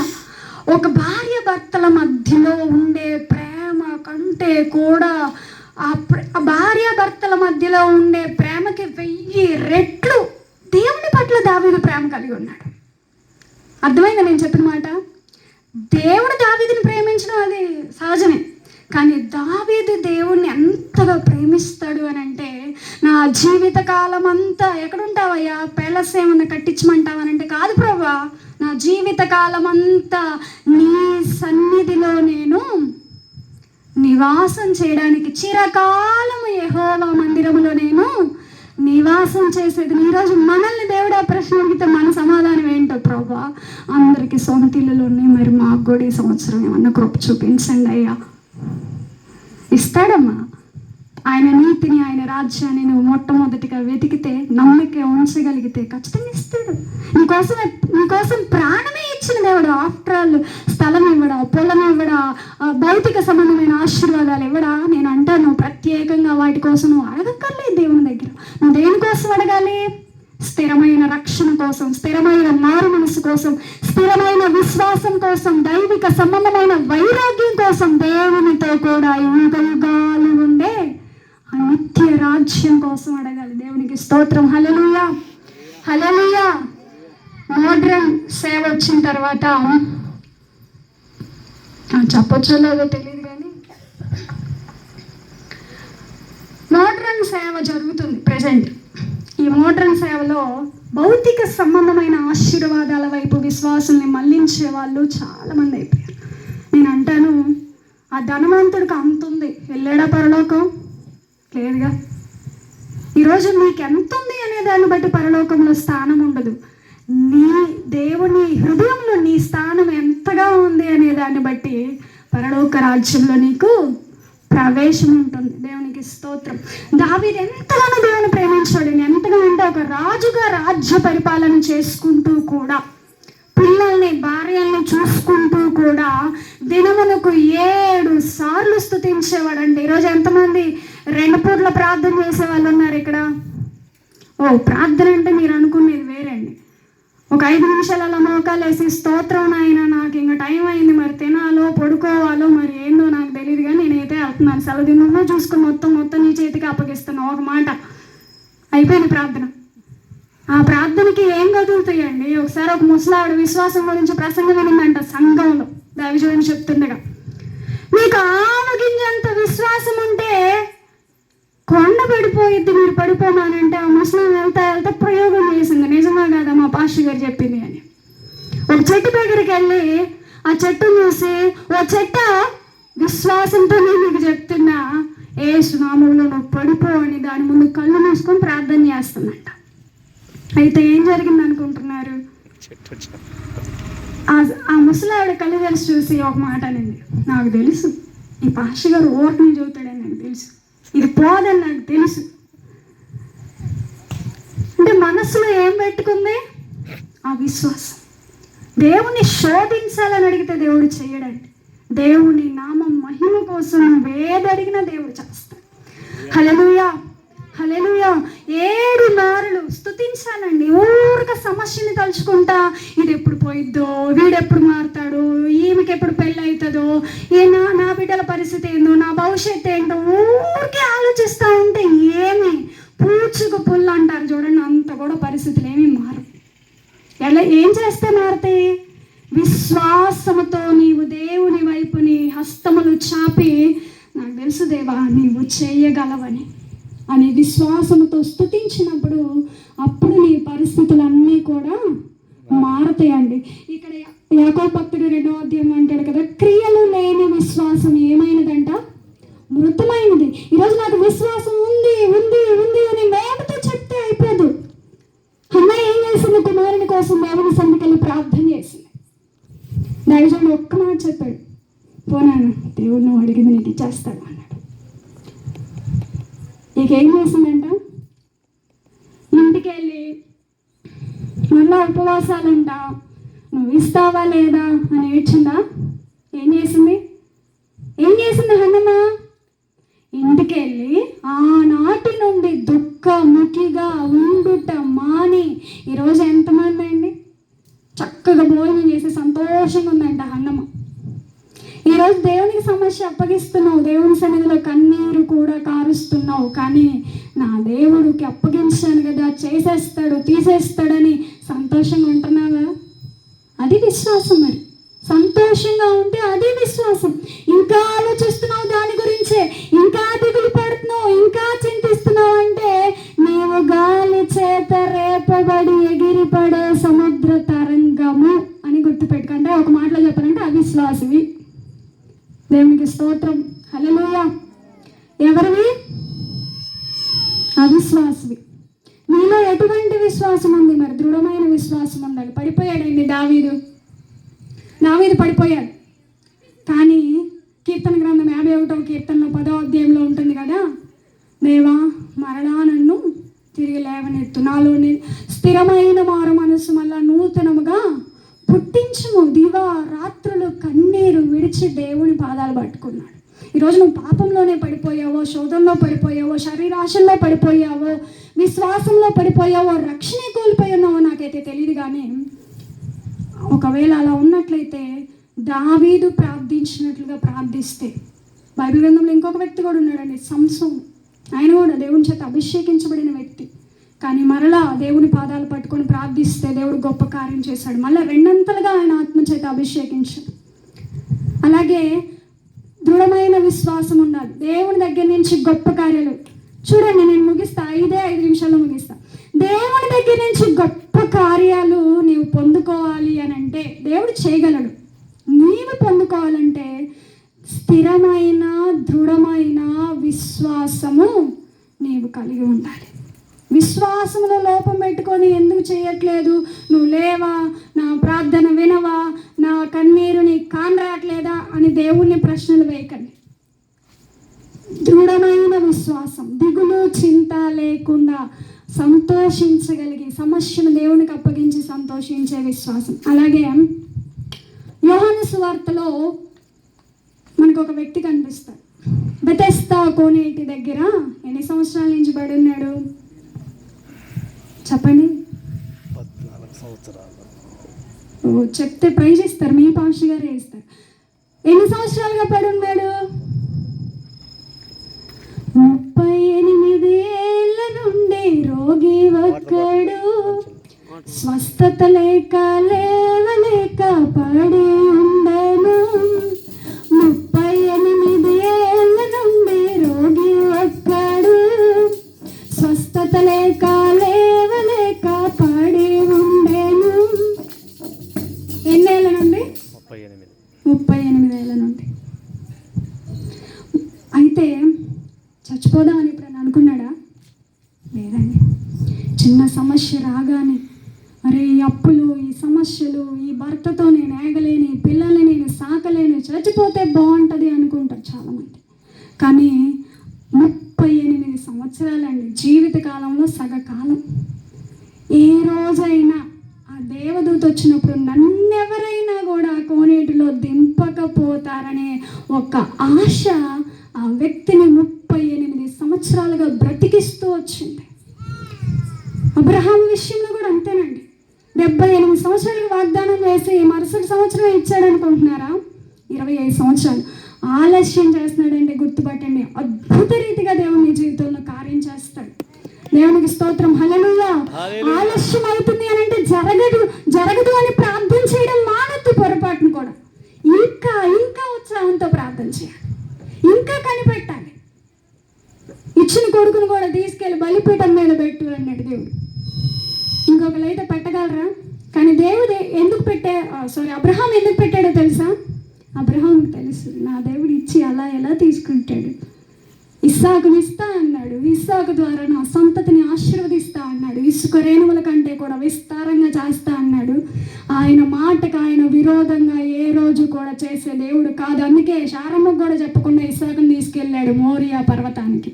ఒక భార్య భర్తల మధ్యలో ఉండే ప్రేమ కంటే కూడా ఆ భార్య భర్తల మధ్యలో ఉండే ప్రేమకి 1000 రెట్లు దేవుని పట్ల దావీదు ప్రేమ కలిగి ఉన్నాడు. అర్థమైందా నేను చెప్పిన మాట? దేవుడు దావీదుని ప్రేమించడం అది సహజమే, కానీ దావీదు దేవుణ్ణి ఎంతగా ప్రేమిస్తాడు అని అంటే, నా జీవిత కాలం అంతా ఎక్కడుంటావయ్యా, ప్యాలెస్ ఏమన్నా కట్టించమంటావనంటే, కాదు ప్రభా, నా జీవిత కాలం అంతా నీ సన్నిధిలో నేను నివాసం చేయడానికి చిరకాలము యెహోవా మందిరములో నేను నివాసం చేసేది. ఈరోజు మనల్ని దేవుడు ఆ ప్రశ్న అడిగితే మన సమాధానం ఏంటో, ప్రభా అందరికీ సొంత ఇల్లులు ఉన్నాయి, మరి మాకు కూడా ఈ సంవత్సరం ఏమన్నా కృప చూపించండి అయ్యా. ఇస్తాడమ్మా. ఆయన నీతిని, ఆయన రాజ్యాన్ని నువ్వు మొట్టమొదటిగా వెతికితే, నమ్మిక ఉంచగలిగితే ఖచ్చితంగా ఇస్తాడు. నీకోసం ప్రాణమే ఇచ్చిన దేవుడు. ఆఫ్టర్ ఆల్ స్థలం ఇవ్వడా, పొలం ఇవ్వడా, భౌతిక సంబంధమైన ఆశీర్వాదాలు ఇవ్వడా? నేను అంటాను, ప్రత్యేకంగా వాటి కోసం నువ్వు అడగక్కర్లేదు దేవుని దగ్గర. నువ్వు దేనికోసం అడగాలి? స్థిరమైన రక్షణ కోసం, స్థిరమైన మారు మనసు కోసం, స్థిరమైన విశ్వాసం కోసం, దైవిక సంబంధమైన వైరాగ్యం కోసం, దేవునితో కూడా యుగ యుగాలు ఉండే ఆ నిత్య రాజ్యం కోసం అడగాలి. దేవునికి స్తోత్రం. హల్లెలూయా, హల్లెలూయా. మోడ్రన్ సేవ వచ్చిన తర్వాత చెప్పొచ్చో లేదో తెలియదు కానీ మోడ్రన్ సేవ జరుగుతుంది ప్రజెంట్. ఈ మోడ్రన్ సేవలో భౌతిక సంబంధమైన ఆశీర్వాదాల వైపు విశ్వాసుల్ని మళ్లించే వాళ్ళు చాలామంది అయిపోయారు. నేను అంటాను, ఆ ధనవంతుడికి అంత ఉంది, వెళ్ళాడా పరలోకం? లేదుగా. ఈరోజు నీకు ఎంత ఉంది అనే దాన్ని బట్టి పరలోకంలో స్థానం ఉండదు. నీ దేవుని హృదయంలో నీ స్థానం ఎంతగా ఉంది అనే దాన్ని బట్టి పరలోక రాజ్యంలో నీకు ప్రవేశం ఉంటుంది. దేవునికి స్తోత్రం. దావీదు ఎంతగానో దేవుని ప్రేమించాడు. ఎంతగా అంటే ఒక రాజుగా రాజ్య పరిపాలన చేసుకుంటూ కూడా, పిల్లల్ని భార్యల్ని చూసుకుంటూ కూడా దినమునకు 7 సార్లు స్తుతించేవాడండి. ఈరోజు ఎంతమంది 2 పూట్ల ప్రార్థన చేసే వాళ్ళు ఉన్నారు ఇక్కడ? ప్రార్థన అంటే మీరు అనుకునేది వేరే అండి. ఒక 5 నిమిషాలు అలా మోకాలు వేసి, స్తోత్రం నాయన, నాకు ఇంకా టైం అయింది, మరి తినాలో పడుకోవాలో మరి ఏందో నాకు తెలియదు కానీ నేనైతే వెళ్తున్నాను, సెలవు దినమో చూసుకుని మొత్తం నీ చేతికి అప్పగిస్తున్నావు, ఒక మాట అయిపోయింది ప్రార్థన. ఆ ప్రార్థనకి ఏం కదులుతాయండి? ఒకసారి ఒక ముసలావిడ విశ్వాసం గురించి ప్రసంగం వినిందంట సంఘంలో, దైవజనుడు చెప్తుండగా, మీకు ఆవగింజంత విశ్వాసం ఉంటే కొండ పడిపోయిద్ది, మీరు పడిపోమానంటే ఆ ముస్లిం వెళ్తా ప్రయోగం చేసింది. నిజమా కాదా మా పాస్టర్ గారు చెప్పింది అని. ఒక చెట్టు దగ్గరికి వెళ్ళి ఆ చెట్టు చూసి, ఓ చెట్ట విశ్వాసంతో నేను మీకు చెప్తున్నా, యేసు నామములో నువ్వు పడిపో అని దాని ముందు కళ్ళు మూసుకొని ప్రార్థన చేస్తుందంట. అయితే ఏం జరిగింది అనుకుంటున్నారు? ఆ ముసలావిడ కళ్ళు తెరిచి చూసి ఒక మాట అనింది, నాకు తెలుసు ఈ పాస్టర్ గారు ఓట్ని చదువుతాడని నాకు తెలుసు, ఇది పోదని నాకు తెలుసు. అంటే మనసులో ఏం పెట్టుకుంది? ఆ విశ్వాసం. దేవుని శోధించాలని అడిగితే దేవుడు చేయడండి. దేవుని నామం మహిమ కోసం వేదడిగిన దేవుడు చేస్తాడు. హల్లెలూయా, హల్లెలూయా. 7 మార్లు స్తుతించాలండి. ఊరిక సమస్యని తలుచుకుంటా, ఇది ఎప్పుడు పోయిద్దో, వీడెప్పుడు మారుతాడు, ఈమెకి ఎప్పుడు పెళ్ళి అవుతుందో, నా బిడ్డల పరిస్థితి ఏందో, నా భవిష్యత్తు ఏంటో ఊరికే ఆలోచిస్తూ ఉంటే ఏమి పూచుకు పుల్లు అంటారు చూడండి, అంత కూడా పరిస్థితులు ఏమీ మారు. ఏం చేస్తే మారుతాయి? విశ్వాసముతో నీవు దేవుని వైపు నీ హస్తములు చాపి, నాకు తెలుసు దేవా నీవు చేయగలవని అని విశ్వాసంతో స్తుతించినప్పుడు అప్పుడు నీ పరిస్థితులన్నీ కూడా మారతాయండి. ఇక్కడ యాకోబు భక్తుడు 2వ అధ్యాయం అంటాడు కదా, క్రియలు లేని విశ్వాసం ఏమైనదంట? మృతమైనది. ఈరోజు నాకు విశ్వాసం ఉంది ఉంది ఉంది అని మేమతో చెప్తే అయిపోదు. అన్న ఏం చేసింది? కుమారుని కోసం దేవుని సన్నిధికి ప్రార్థన చేసింది. దైవజనుడు ఒక్క మాట చెప్పాడు, పోనాను దేవుడు నువ్వు అడిగింది నీకు ఇచ్చేస్తాడు అన్నాడు. నీకేం చేసిందంట? ఇంటికి వెళ్ళి మళ్ళా ఉపవాసాలంట, నువ్వు ఇస్తావా లేదా అని ఏడ్చిందా? ఏం చేసింది హన్నమ్మ? ఇంటికి వెళ్ళి ఆనాటి నుండి దుఃఖముఖిగా ఉండుట మాని, ఈరోజు ఎంతమంది అండి చక్కగా భోజనం చేసి సంతోషంగా ఉందంట హన్నమ్మ. ఈరోజు దేవునికి సమస్య అప్పగిస్తున్నావు, దేవుని సన్నిధిలో కన్నీరు కూడా కారుస్తున్నావు, కానీ నా దేవుడికి అప్పగించాను కదా, చేసేస్తాడు తీసేస్తాడని సంతోషంగా ఉంటున్నావా? అది విశ్వాసం. మరి సంతోషంగా ఉంటే అది విశ్వాసం. ఇంకా ఆలోచిస్తున్నావు దాని గురించే, ఇంకా దిగులు పడుతున్నావు, ఇంకా చింతిస్తున్నావు అంటే నీవు గాలి చేత రేపబడి ఎగిరిపడే సముద్ర తరంగము అని గుర్తుపెట్టుకుంటే, ఒక మాటలో చెప్పాలంటే అవిశ్వాసివి. దేవునికి స్తోత్రం. హల్లెలూయా. ఎవరివి? అవిశ్వాసివి. నీలో ఎటువంటి విశ్వాసం ఉంది? మరి దృఢమైన విశ్వాసం ఉండాలి. పడిపోయాడండి దావీదు పడిపోయాడు. కానీ కీర్తన గ్రంథం 51వ కీర్తనలో 10వ అధ్యాయంలో ఉంటుంది కదా, దేవా మరలా నన్ను తిరిగి లేవనెత్తు, నాలోని స్థిరమైన మారు మనసు మళ్ళా నూతనముగా పుట్టించుము. దివా రాత్రులు కన్నీరు విడిచి దేవుని పాదాలు పట్టుకున్నాడు. ఈరోజు నువ్వు పాపంలోనే పడిపోయావో, శోధంలో పడిపోయావో, శరీరాశల్లో పడిపోయావో, విశ్వాసంలో పడిపోయావో, రక్షణ కోల్పోయి ఉన్నావో నాకైతే తెలియదు. కానీ ఒకవేళ అలా ఉన్నట్లయితే దావీదు ప్రార్థించినట్లుగా ప్రార్థిస్తే, బైబిల్ గ్రంథంలో ఇంకొక వ్యక్తి కూడా ఉన్నాడండి, సంసోను. ఆయన కూడా దేవుని చేత అభిషేకించబడిన వ్యక్తి. కానీ మరలా దేవుని పాదాలు పట్టుకొని ప్రార్థిస్తే దేవుడు గొప్ప కార్యం చేశాడు. మళ్ళీ రెండంతలుగా ఆయన ఆత్మ చేత అభిషేకించాడు. అలాగే దృఢమైన విశ్వాసం ఉండాలి. దేవుని దగ్గర నుంచి గొప్ప కార్యాలు చూడండి. నేను ముగిస్తా, 5 నిమిషాల్లో ముగిస్తా. దేవుని దగ్గర నుంచి గొప్ప కార్యాలు నీవు పొందుకోవాలి అని అంటే దేవుడు చేయగలడు. నీవు పొందుకోవాలంటే స్థిరమైన దృఢమైన విశ్వాసము నీవు కలిగి ఉండాలి. విశ్వాసంలో లోపం పెట్టుకొని ఎందుకు చేయట్లేదు, నువ్వు లేవా, నా ప్రార్థన వినవా, నా కన్నీరు నీకు కానరాట్లేదా అని దేవుణ్ణి ప్రశ్నలు వేయకండి. దృఢమైన విశ్వాసం, దిగులు చింత లేకుండా సంతోషించగలిగి సమస్యను దేవునికి అప్పగించి సంతోషించే విశ్వాసం. అలాగే యోహాను సువార్తలో మనకు ఒక వ్యక్తి కనిపిస్తాడు. బెతెస్దా కోనేటి దగ్గర ఎన్ని సంవత్సరాల నుంచి పడి ఉన్నాడు చెప్పండి? 14 సంవత్సరాలు. చెప్తే ప్రైజ్ ఇస్తారు, మీ పాస్టర్ గారే ఇస్తారు. ఎన్ని సంవత్సరాలుగా పడి ఉన్నాడు? 38 ఏళ్ళ నుండి రోగి ఒక్కడు, స్వస్థత లేక లేవలేక పడి ఉండను. 38 ఏళ్ళ నుండి రోగి ఒక్కడు, స్వస్థత లేక లేవలేక పడి ఉండేను. ఎన్నేళ్ళ నుండి? 38 ఏళ్ళ నుండి. అయితే చచ్చిపోదామని ఇప్పుడు అనుకున్నాడా? లేదండి. చిన్న సమస్య రాగానే అరే ఈ అప్పులు, ఈ సమస్యలు, ఈ భర్తతో నేను ఏగలేని, పిల్లల్ని నేను సాకలేను, చచ్చిపోతే బాగుంటుంది అనుకుంటారు చాలామంది. కానీ 38 సంవత్సరాలండి, జీవితకాలంలో సగకాలం. ఏ రోజైనా ఆ దేవదూత వచ్చినప్పుడు నన్నెవరైనా కూడా కోనేటిలో దింపకపోతారనే ఒక ఆశ ఆ వ్యక్తిని 38 సంవత్సరాలుగా బ్రతికిస్తూ వచ్చింది. అబ్రహాం విషయంలో కూడా అంతేనండి. 78 సంవత్సరాలకు వాగ్దానం చేసి మరుసటి సంవత్సరం ఇచ్చాడు అనుకుంటున్నారా? 25 సంవత్సరాలు ఆలస్యం చేస్తున్నాడంటే గుర్తుపట్టండి, అద్భుత రీతిగా దేవుని జీవితంలో కార్యం చేస్తాడు. దేవునికి స్తోత్రం, హల్లెలూయా. ఆలస్యం అవుతుంది అని అంటే జరగదు అని ప్రార్థన చేయడం మానొద్దు పొరపాటును కూడా. ఇంకా ఉత్సాహంతో ప్రార్థన చేయాలి, ఇంకా కనిపెట్టాలి. ఇచ్చిన కొడుకును కూడా తీసుకెళ్ళి బలిపీఠం మీద పెట్టు అన్నాడు దేవుడు. ఇంకొకరైతే పెట్టగలరా? కానీ దేవుడు ఎందుకు అబ్రహాం ఎందుకు పెట్టాడో తెలుసా? అబ్రహాంకి తెలుసు, నా దేవుడు ఇచ్చి అలా ఎలా తీసుకుంటాడు. ఇస్సాకుని ఇస్తా అన్నాడు, ఇస్సాకు ద్వారా నా సంతతిని ఆశీర్వదిస్తా అన్నాడు, ఇసుక రేణువుల కంటే కూడా విస్తారంగా చేస్తా అన్నాడు. ఆయన మాటకు ఆయన విరోధంగా ఏ రోజు కూడా చేసే దేవుడు కాదు. అందుకే శారమ్మకు కూడా చెప్పకుండా ఇస్సాకుని తీసుకెళ్ళాడు మోరియా పర్వతానికి.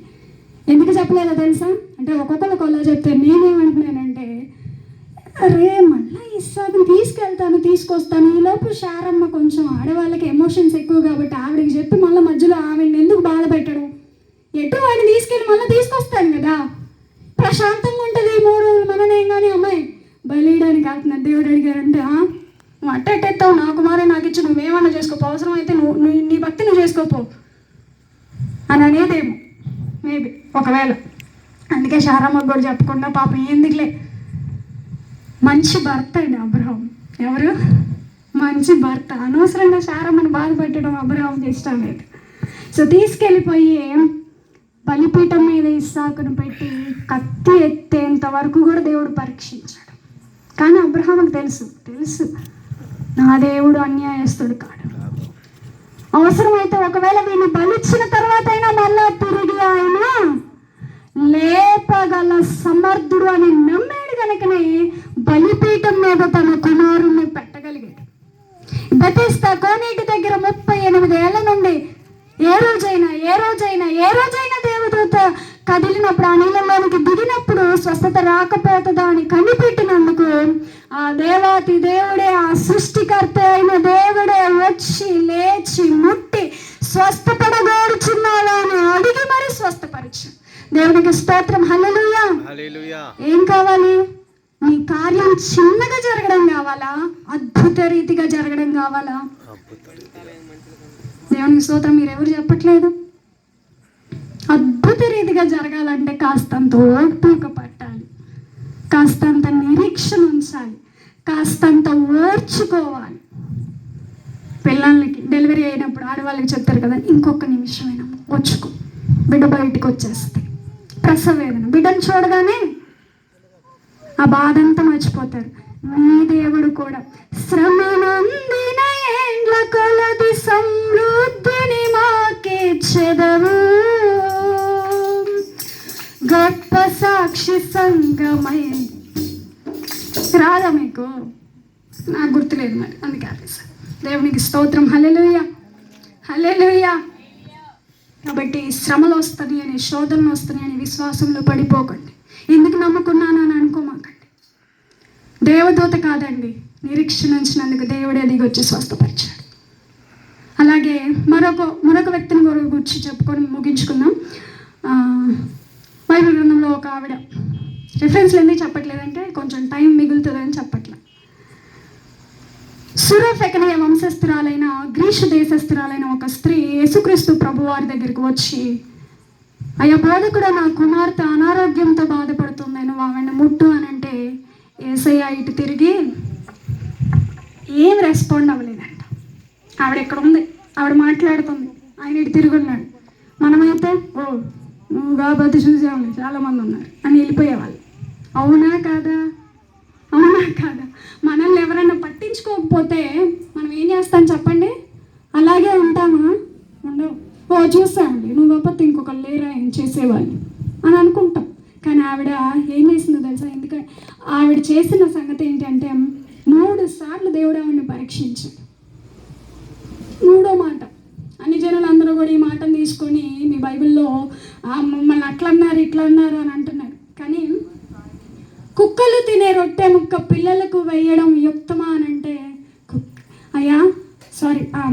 ఎందుకు చెప్పలేదో తెలుసా? అంటే ఒక్కొక్కరికి అలా చెప్తే నేనేమంటున్నానంటే, అరే మళ్ళీ ఇస్సాకుని తీసుకొస్తాను. ఈలోపు శారమ్మ కొంచెం ఆడవాళ్ళకి ఎమోషన్స్ ఎక్కువ కాబట్టి ఆవిడకి చెప్పి మళ్ళీ మధ్యలో ఆవిడని ఎందుకు బాధ పెట్టడం, ఎటు వాడిని తీసుకెళ్ళి మళ్ళీ తీసుకొస్తాను కదా, ప్రశాంతంగా ఉంటుంది 3 రోజులు. మననేం కానీ అమ్మాయి బలియడానికి కాకుండా దేవుడు అడిగారంటే, నువ్వు అట్టెత్తావు, నా కుమారే నాకు ఇచ్చి నువ్వేమన్నా చేసుకోపో, అవసరం అయితే నువ్వు నీ భక్తి నువ్వు చేసుకోపో అని అనేదేమో మేబీ ఒకవేళ. అందుకే శారమ్మకు కూడా చెప్పకుండా పాపం ఎందుకులే, మంచి భర్త అండి అబ్రహాం. ఎవరు? మంచి భర్త. అనవసరంగా శారమ్మను బాధపెట్టడం అబ్రహాంకి ఇష్టం లేదు. సో తీసుకెళ్ళిపోయి బలిపీఠం మీద ఇస్సాకును పెట్టి కత్తి ఎత్తేంత వరకు కూడా దేవుడు పరీక్షించాడు. కానీ అబ్రహాంకి తెలుసు నా దేవుడు అన్యాయస్తుడు కాడు. అవసరమైతే ఒకవేళ వీళ్ళు బలిచ్చిన తర్వాత అయినా మళ్ళా తిరిగి ఆయన లేపగల సమర్థుడు అని నమ్మాడు కనుకనే బలిపీఠం మీద తన కుమారుణ్ణి పెట్టగలిగాడు. బెతెస్దా కోనేటి దగ్గర 38 ఏళ్ల నుండి ఏ రోజైనా దేవదూత కదిలినప్పుడు, ఆ నీళ్ళలోనికి దిగినప్పుడు స్వస్థత రాకపోతుందా అని కనిపెట్టినందుకు ఆ దేవాతి దేవుడే, ఆ సృష్టికర్త అయిన దేవుడే వచ్చి లేచి ముట్టి స్వస్థపడగోరుచున్నావా అని అడిగి మరి స్వస్థపరిచాడు. దేవునికి స్తోత్రం. హల్లెలూయా. ఏం కావాలి? నీ కార్యం చిన్నగా జరగడం కావాలా, అద్భుత రీతిగా జరగడం కావాలా? దేవునికి స్తోత్రం. మీరెవరు చెప్పట్లేదు? అద్భుత రీతిగా జరగాలంటే కాస్తంత ఓపిక పట్టాలి, కాస్తంత నిరీక్షణ ఉంచాలి, కాస్తంత ఓర్చుకోవాలి. పిల్లలకి డెలివరీ అయినప్పుడు ఆడవాళ్ళకి చెప్తారు కదా, ఇంకొక నిమిషమైనా ఓర్చుకో, బిడ్డ బయటికి వచ్చేస్తే ప్రసవ వేదన, బిడ్డను చూడగానే ఆ బాధ అంతా మర్చిపోతారు. నీ దేవుడు కూడా శ్రమ నొందిన ఏండ్ల కొలది సమృద్ధిని మాకే చెదవు, గొప్ప సాక్షి సంగమై. రాదా మీకు? నాకు గుర్తులేదు మరి, అందుకే సార్. దేవునికి స్తోత్రం. హల్లెలూయా, హల్లెలూయా. కాబట్టి శ్రమలు వస్తుంది అని, శోధనలు వస్తున్నాయి అని విశ్వాసంలో పడిపోకండి. ఎందుకు నమ్ముకున్నాను అని అనుకోమాకండి. దేవదూత కాదండి, నిరీక్షణ ఉంచినందుకు దేవుడే దిగి వచ్చి స్వస్థపరిచాడు. అలాగే మరొక వ్యక్తిని గురించి చెప్పుకొని ముగించుకుందాం. బైబిల్ గ్రంథంలో ఒక ఆవిడ, రిఫరెన్స్లు ఎందుకు చెప్పట్లేదంటే కొంచెం టైం మిగులుతుందని చెప్పట్లేదు. సురఫెకనీయ వంశస్థురాలైన గ్రీసు దేశస్థురాలైన ఒక స్త్రీ యేసుక్రీస్తు ప్రభు వారి దగ్గరికి వచ్చి, అయ్యా బోధకుడు, నా కుమార్తె అనారోగ్యంతో బాధపడుతుంది, నువ్వు ఆవిడ ముట్టు అని అంటే యేసయ్య ఇటు తిరిగి ఏం రెస్పాండ్ అవ్వలేదంట. ఆవిడ ఎక్కడ ఉంది, ఆవిడ మాట్లాడుతుంది, ఆయన ఇటు తిరిగి ఉన్నాడు. మనమైతే ఓ నువ్వు కాబట్టి చూసేవాళ్ళు చాలామంది ఉన్నారు అని వెళ్ళిపోయేవాళ్ళు. అవునా కాదా? అవునా కాదా? మనల్ని ఎవరైనా పట్టించుకోకపోతే మనం ఏం చేస్తాం చెప్పండి? అలాగే ఉంటామా? ఉండవు. ఓ చూసామండి, నువ్వు కాకపోతే ఇంకొకరు లేరా ఏం చేసేవాళ్ళు అని అనుకుంటాం. కానీ ఆవిడ ఏం చేసిందో తెలుసా? ఎందుకంటే ఆవిడ చేసిన సంగతి ఏంటంటే 3 సార్లు దేవుడు ఆవిడని పరీక్షించాడు. 3వ మాట, అన్ని జనులు అందరూ కూడా ఈ మాటను తీసుకొని మీ బైబిల్లో మమ్మల్ని అట్లా అన్నారు ఇట్లా అన్నారు అని అంటున్నారు. కానీ కుక్కలు తినే రొట్టె ముక్క పిల్లలకు వేయడం యుక్తమా అని అంటే,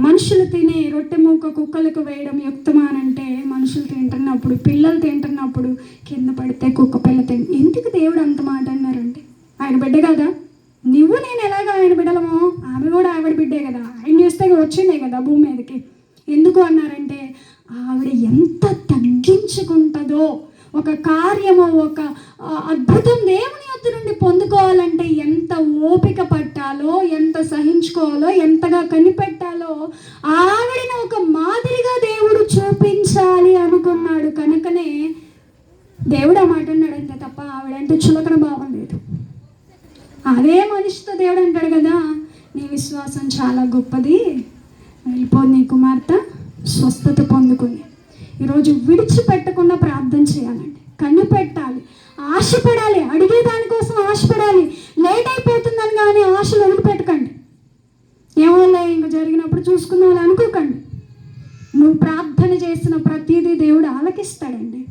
మనుషులు తినే రొట్టె ముక్క కుక్కలకు వేయడం యుక్తమా అని అంటే, మనుషులు తింటున్నప్పుడు, పిల్లలు తింటున్నప్పుడు కింద పడితే కుక్క పిల్ల ఎందుకు దేవుడు అంత మాట అన్నారంటే, ఆయన బిడ్డ కదా, నువ్వు నేను ఎలాగ ఆయన బిడ్డలమో, ఆమె కూడా ఆవిడ బిడ్డే కదా, ఆయన చేస్తే వచ్చిందే కదా భూమి మీదకి. ఎందుకు అన్నారంటే, ఆవిడ ఎంత తగ్గించుకుంటుందో, ఒక కార్యము, ఒక అద్భుతం దేవుని యొద్ద నుండి పొందుకోవాలంటే ఎంత ఓపిక పట్టాలో, ఎంత సహించుకోవాలో, ఎంతగా కనిపెట్టాలో ఆవిడని ఒక మాదిరిగా దేవుడు చూపించాలి అనుకున్నాడు. కనుకనే దేవుడు ఆ మాట అన్నాడు అంతే తప్ప ఆవిడంటే చులకన భావం లేదు. అదే మనిషితో దేవుడు అంటాడు కదా, నీ విశ్వాసం చాలా గొప్పది, వెళ్ళిపో, నీ కుమార్తె స్వస్థత పొందుకుని. ఈరోజు విడిచిపెట్టకుండా ప్రార్థన చేయాలండి, కనిపెట్టాలి, ఆశపడాలి, అడిగే దానికోసం ఆశపడాలి. లేట్ అయిపోతుందని కానీ ఆశలు వదిలిపెట్టకండి. ఏమోలే ఇంకా జరిగినప్పుడు చూసుకుందాం అనుకోకండి. నువ్వు ప్రార్థన చేసిన ప్రతిదీ దేవుడు ఆలకిస్తాడండి,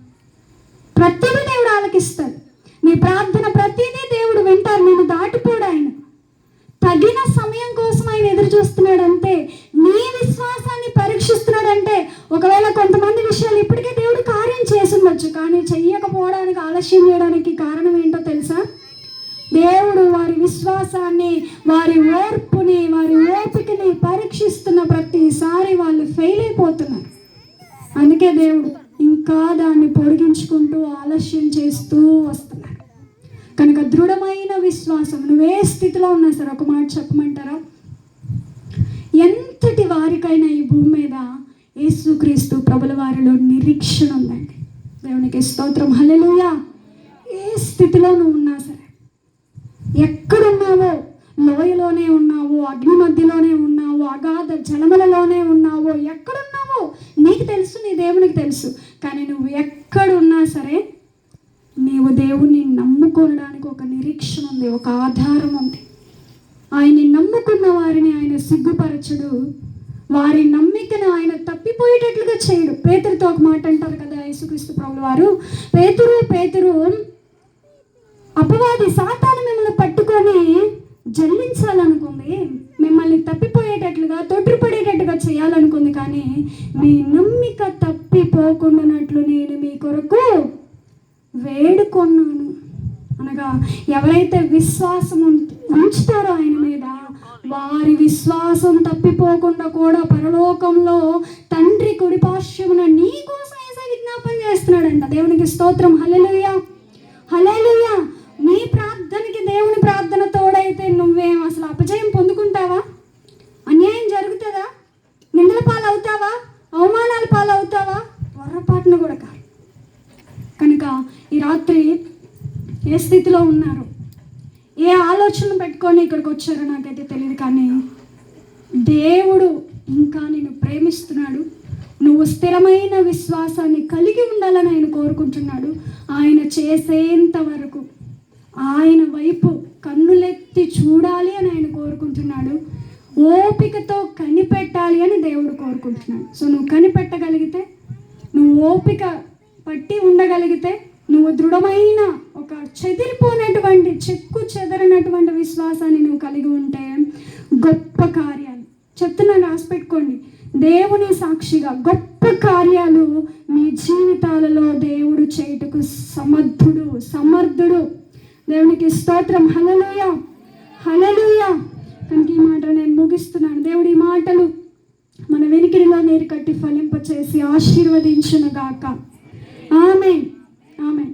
ప్రతిదీ దేవుడు ఆలకిస్తాడు. నీ ప్రార్థన ప్రతిదీ దేవుడు వింటారు. నేను దాటిపోడు ఆయన. తగిన సమయం కోసం ఆయన ఎదురు చూస్తున్నాడంటే, నీ విశ్వాసాన్ని పరీక్షిస్తున్నాడంటే, ఒకవేళ కొంతమంది విషయాలు ఇప్పటికే దేవుడు కార్యం చేస్తుండొచ్చు, కానీ చెయ్యకపోవడానికి, ఆలస్యం చేయడానికి కారణం ఏంటో తెలుసా? దేవుడు వారి విశ్వాసాన్ని, వారి ఓర్పుని, వారి ఓపికని పరీక్షిస్తున్న ప్రతిసారి వాళ్ళు ఫెయిల్ అయిపోతున్నారు. అందుకే దేవుడు ఇంకా దాన్ని పొడిగించుకుంటూ ఆలస్యం చేస్తూ వస్తున్నారు. కనుక దృఢమైన విశ్వాసం, నువ్వే స్థితిలో ఉన్నా సరే, ఒక మాట చెప్పమంటారా? ఎంతటి వారికైనా ఈ భూమి మీద యేసుక్రీస్తు ప్రభుల వారిలో నిరీక్షణ ఉందండి. దేవునికి స్తోత్రం. హల్లెలూయా. ఏ స్థితిలో నువ్వు ఉన్నా సరే, ఎక్కడున్నావో, లోయలోనే ఉన్నావో, అగ్ని మధ్యలోనే ఉన్నావో, అగాధ జలములలోనే ఉన్నావో, ఎక్కడున్నావో నీకు తెలుసు, నీ దేవునికి తెలుసు. కానీ నువ్వు ఎక్కడున్నా సరే సిగ్గుపరచడు, వారి నమ్మికను ఆయన తప్పిపోయేటట్లుగా చేయడు. పేతురుతో ఒక మాట అంటారు కదా యేసుక్రీస్తు ప్రభువు వారు, పేతురు అపవాది సాతాను మిమ్మల్ని పట్టుకొని జల్లించాలనుకుంది, మిమ్మల్ని తప్పిపోయేటట్లుగా తొట్టిపడేటట్టుగా చేయాలనుకుంది, కానీ మీ నమ్మిక తప్పిపోకుండానట్లు నేను మీ కొరకు వేడుకొన్నాను. అనగా ఎవరైతే విశ్వాసం ఉంచుతారో ఆయన మీద, వారి విశ్వాసం తప్పిపోకుండా కూడా పరలోకంలో తండ్రి కుడిపార్శ్వమున నీ కోసం యేసయ్య విజ్ఞాపన చేస్తున్నాడంట. దేవునికి స్తోత్రం. హల్లెలూయా, హల్లెలూయా. నీ ప్రార్థనకి దేవుని ప్రార్థన తోడైతే నువ్వేం అసలు అపజయం పొందుకుంటావా? అన్యాయం జరుగుతుందా? నిందల పాలవుతావా? అవమానాల పాలవుతావా? పొరపాటును కూడా కాదు. కనుక ఈ రాత్రి ఏ స్థితిలో ఉన్నారు, ఏ ఆలోచన పెట్టుకొని ఇక్కడికి వచ్చారో నాకైతే తెలియదు, కానీ దేవుడు ఇంకా నిన్ను ప్రేమిస్తున్నాడు. నువ్వు స్థిరమైన విశ్వాసాన్ని కలిగి ఉండాలని ఆయన కోరుకుంటున్నాడు. ఆయన చేసేంత వరకు ఆయన వైపు కన్నులెత్తి చూడాలి అని ఆయన కోరుకుంటున్నాడు. ఓపికతో కనిపెట్టాలి అని దేవుడు కోరుకుంటున్నాడు. సో నువ్వు కనిపెట్టగలిగితే, నువ్వు ఓపిక పట్టి ఉండగలిగితే, నువ్వు దృఢమైన ఒక చెదిరిపోయినటువంటి చెక్కు చెదరినటువంటి విశ్వాసాన్ని నువ్వు కలిగి ఉంటే గొప్ప కార్యాలు చెప్తున్నాను, రాసి పెట్టుకోండి. దేవుని సాక్షిగా గొప్ప కార్యాలు మీ జీవితాలలో దేవుడు చేయుటకు సమర్థుడు. దేవునికి స్తోత్రం. హల్లెలూయా, హల్లెలూయా. కనుక ఈ మాట నేను ముగిస్తున్నాను. దేవుడి మాటలు మన వెనికిడిలో నీరు కట్టి ఫలింపచేసి ఆశీర్వదించును గాక. ఆమేన్, ఆమేన్.